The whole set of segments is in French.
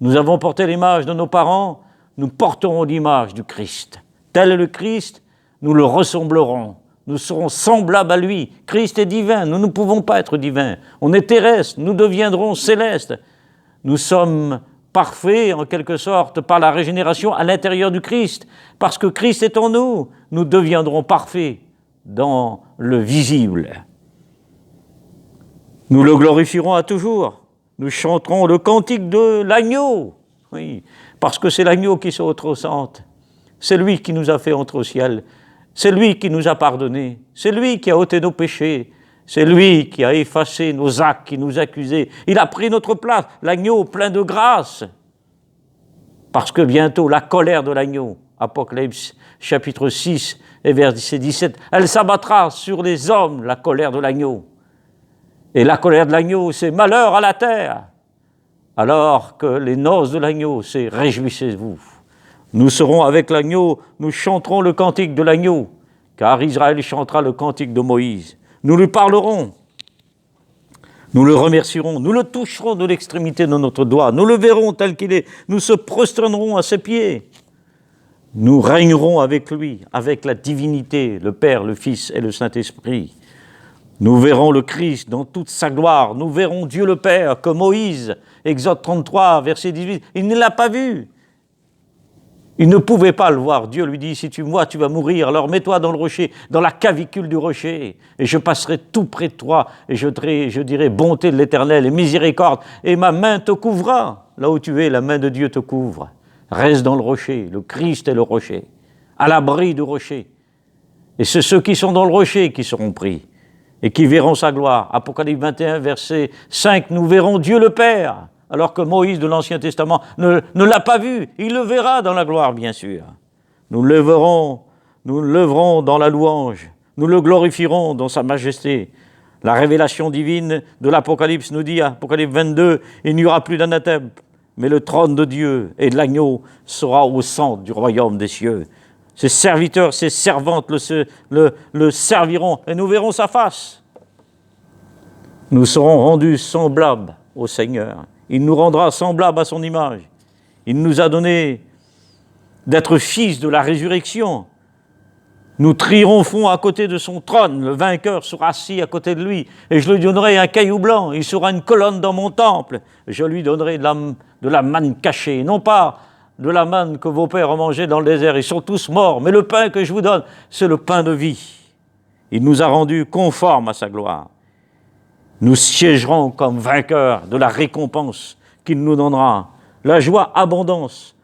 Nous avons porté l'image de nos parents, nous porterons l'image du Christ. Tel est le Christ, nous le ressemblerons. Nous serons semblables à lui. Christ est divin, nous ne pouvons pas être divins. On est terrestre, nous deviendrons célestes. Nous sommes parfaits, en quelque sorte, par la régénération à l'intérieur du Christ. Parce que Christ est en nous, nous deviendrons parfaits dans le visible. Nous le glorifierons à toujours. Nous chanterons le cantique de l'agneau. Oui, parce que c'est l'agneau qui se représente. C'est lui qui nous a fait entrer au ciel. C'est lui qui nous a pardonné. C'est lui qui a ôté nos péchés. C'est lui qui a effacé nos actes, qui nous accusait. Il a pris notre place, l'agneau plein de grâce. Parce que bientôt, la colère de l'agneau, Apocalypse chapitre 6 et verset 17, elle s'abattra sur les hommes, la colère de l'agneau. Et la colère de l'agneau, c'est malheur à la terre. Alors que les noces de l'agneau, c'est réjouissez-vous. Nous serons avec l'agneau, nous chanterons le cantique de l'agneau, car Israël chantera le cantique de Moïse. Nous lui parlerons, nous le remercierons, nous le toucherons de l'extrémité de notre doigt, nous le verrons tel qu'il est, nous se prosternerons à ses pieds. Nous régnerons avec lui, avec la divinité, le Père, le Fils et le Saint-Esprit. Nous verrons le Christ dans toute sa gloire, nous verrons Dieu le Père, que Moïse, Exode 33, verset 18, il ne l'a pas vu. Il ne pouvait pas le voir. Dieu lui dit, si tu me vois, tu vas mourir. Alors mets-toi dans le rocher, dans la cavicule du rocher, et je passerai tout près de toi, et je dirai bonté de l'Éternel et miséricorde, et ma main te couvrira. Là où tu es, la main de Dieu te couvre. Reste dans le rocher, le Christ est le rocher, à l'abri du rocher. Et c'est ceux qui sont dans le rocher qui seront pris, et qui verront sa gloire. Apocalypse 21, verset 5, nous verrons Dieu le Père. Alors que Moïse de l'Ancien Testament ne l'a pas vu, il le verra dans la gloire, bien sûr. Nous le lèverons dans la louange, nous le glorifierons dans sa majesté. La révélation divine de l'Apocalypse nous dit, Apocalypse 22, il n'y aura plus d'anathème, mais le trône de Dieu et de l'agneau sera au centre du royaume des cieux. Ses serviteurs, ses servantes le serviront et nous verrons sa face. Nous serons rendus semblables au Seigneur. Il nous rendra semblables à son image. Il nous a donné d'être fils de la résurrection. Nous triompherons à côté de son trône. Le vainqueur sera assis à côté de lui. Et je lui donnerai un caillou blanc. Il sera une colonne dans mon temple. Je lui donnerai de la manne cachée. Non pas de la manne que vos pères ont mangée dans le désert. Ils sont tous morts. Mais le pain que je vous donne, c'est le pain de vie. Il nous a rendus conformes à sa gloire. Nous siégerons comme vainqueurs de la récompense qu'il nous donnera. La joie abondance,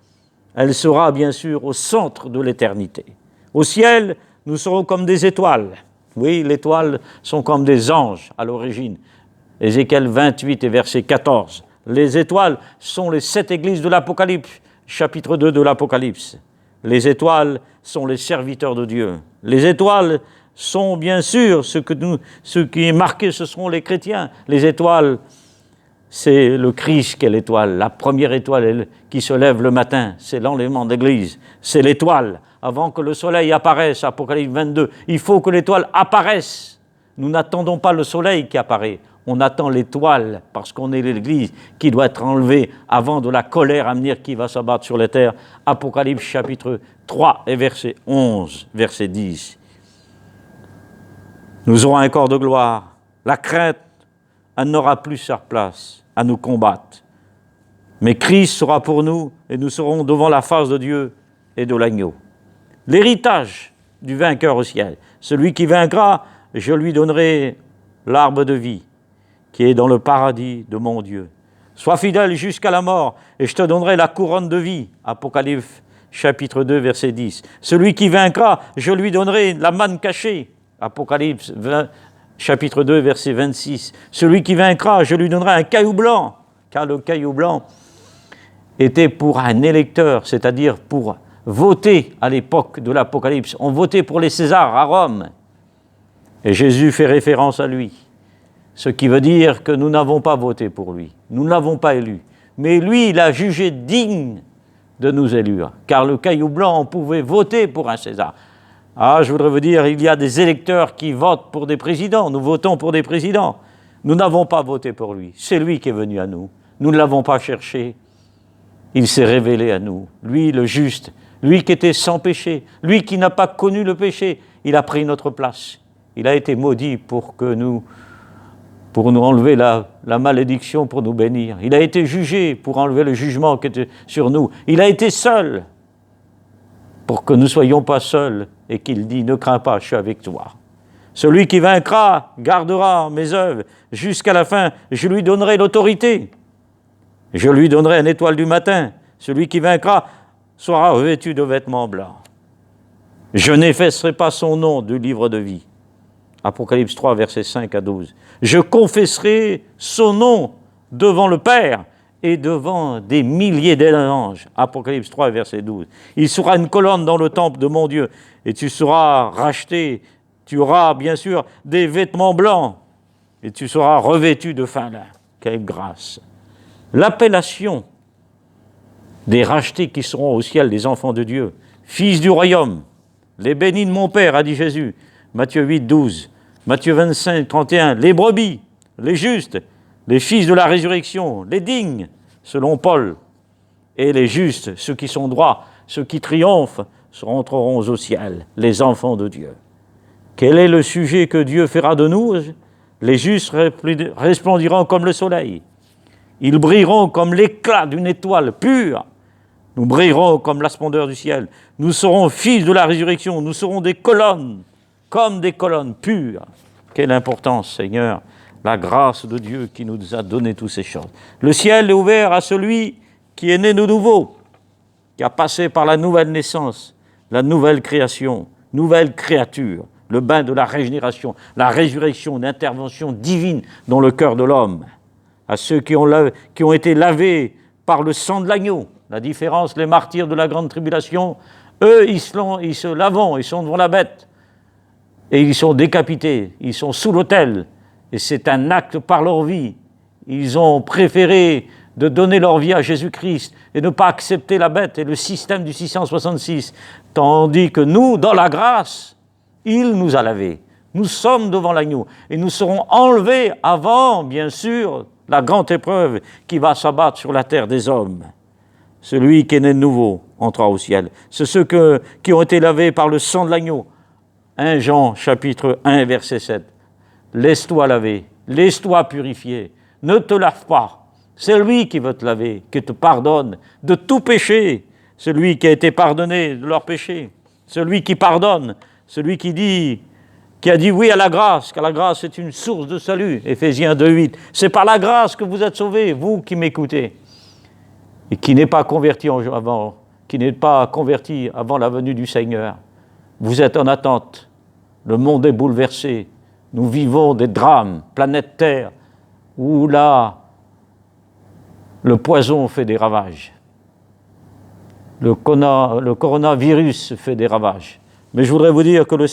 elle sera bien sûr au centre de l'éternité. Au ciel, nous serons comme des étoiles. Oui, les étoiles sont comme des anges à l'origine. Ézéchiel 28 et verset 14. Les étoiles sont les 7 églises de l'Apocalypse, chapitre 2 de l'Apocalypse. Les étoiles sont les serviteurs de Dieu. Les étoiles sont bien sûr ce qui est marqué, ce seront les chrétiens. Les étoiles, c'est le Christ qui est l'étoile. La première étoile qui se lève le matin, c'est l'enlèvement de l'Église. C'est l'étoile. Avant que le soleil apparaisse, Apocalypse 22, il faut que l'étoile apparaisse. Nous n'attendons pas le soleil qui apparaît. On attend l'étoile parce qu'on est l'Église qui doit être enlevée avant de la colère à venir qui va s'abattre sur la terre. Apocalypse chapitre 3 et verset 11, verset 10. Nous aurons un corps de gloire. La crainte, elle n'aura plus sa place à nous combattre. Mais Christ sera pour nous et nous serons devant la face de Dieu et de l'agneau. L'héritage du vainqueur au ciel. Celui qui vaincra, je lui donnerai l'arbre de vie qui est dans le paradis de mon Dieu. Sois fidèle jusqu'à la mort et je te donnerai la couronne de vie. Apocalypse chapitre 2, verset 10. Celui qui vaincra, je lui donnerai la manne cachée. Apocalypse chapitre 2, verset 26. Celui qui vaincra, je lui donnerai un caillou blanc, car le caillou blanc était pour un électeur, c'est-à-dire pour voter à l'époque de l'Apocalypse. On votait pour les Césars à Rome. Et Jésus fait référence à lui. Ce qui veut dire que nous n'avons pas voté pour lui. Nous ne l'avons pas élu. Mais lui, il a jugé digne de nous élire. Car le caillou blanc, on pouvait voter pour un César. Ah, je voudrais vous dire, il y a des électeurs qui votent pour des présidents. Nous votons pour des présidents. Nous n'avons pas voté pour lui. C'est lui qui est venu à nous. Nous ne l'avons pas cherché. il s'est révélé à nous. Lui, le juste, lui qui était sans péché, lui qui n'a pas connu le péché, il a pris notre place. Il a été maudit pour nous enlever la malédiction, pour nous bénir. Il a été jugé pour enlever le jugement qui était sur nous. Il a été seul pour que nous ne soyons pas seuls et qu'il dit « Ne crains pas, je suis avec toi ». Celui qui vaincra gardera mes œuvres jusqu'à la fin. Je lui donnerai l'autorité. Je lui donnerai une étoile du matin. Celui qui vaincra sera revêtu de vêtements blancs. Je n'effacerai pas son nom du livre de vie. Apocalypse 3, versets 5 à 12. Je confesserai son nom devant le Père et devant des milliers d'anges. Apocalypse 3, verset 12. Il sera une colonne dans le temple de mon Dieu et tu seras racheté. Tu auras bien sûr des vêtements blancs et tu seras revêtu de fin lin. Quelle grâce! L'appellation des rachetés qui seront au ciel, des enfants de Dieu, fils du royaume, les bénis de mon Père, a dit Jésus, Matthieu 8, 12, Matthieu 25, 31, les brebis, les justes, les fils de la résurrection, les dignes, selon Paul, et les justes, ceux qui sont droits, ceux qui triomphent, rentreront au ciel, les enfants de Dieu. Quel est le sujet que Dieu fera de nous? Les justes resplendiront comme le soleil. Ils brilleront comme l'éclat d'une étoile pure. Nous brillerons comme la splendeur du ciel. Nous serons fils de la résurrection. Nous serons des colonnes, comme des colonnes pures. Quelle importance, Seigneur, la grâce de Dieu qui nous a donné toutes ces choses. Le ciel est ouvert à celui qui est né de nouveau, qui a passé par la nouvelle naissance, la nouvelle création, nouvelle créature. Le bain de la régénération, la résurrection, l'intervention divine dans le cœur de l'homme. À ceux qui ont été lavés par le sang de l'agneau. La différence, les martyrs de la grande tribulation, eux, ils se lavent, ils sont devant la bête. Et ils sont décapités, ils sont sous l'autel. Et c'est un acte par leur vie. Ils ont préféré de donner leur vie à Jésus-Christ et ne pas accepter la bête et le système du 666. Tandis que nous, dans la grâce, il nous a lavés. Nous sommes devant l'agneau et nous serons enlevés avant, bien sûr, la grande épreuve qui va s'abattre sur la terre des hommes. Celui qui est né de nouveau entrera au ciel. C'est ceux qui ont été lavés par le sang de l'agneau. 1 Jean, chapitre 1, verset 7. Laisse-toi laver, laisse-toi purifier, ne te lave pas. C'est lui qui veut te laver, qui te pardonne de tout péché. Celui qui a été pardonné de leurs péchés. Celui qui pardonne. Celui qui a dit oui à la grâce, car la grâce est une source de salut, Éphésiens 2, 8. C'est par la grâce que vous êtes sauvés, vous qui m'écoutez, et qui n'est pas converti avant la venue du Seigneur. Vous êtes en attente, le monde est bouleversé, nous vivons des drames, planète Terre, où là, le poison fait des ravages. Le coronavirus fait des ravages. Mais je voudrais vous dire que le Seigneur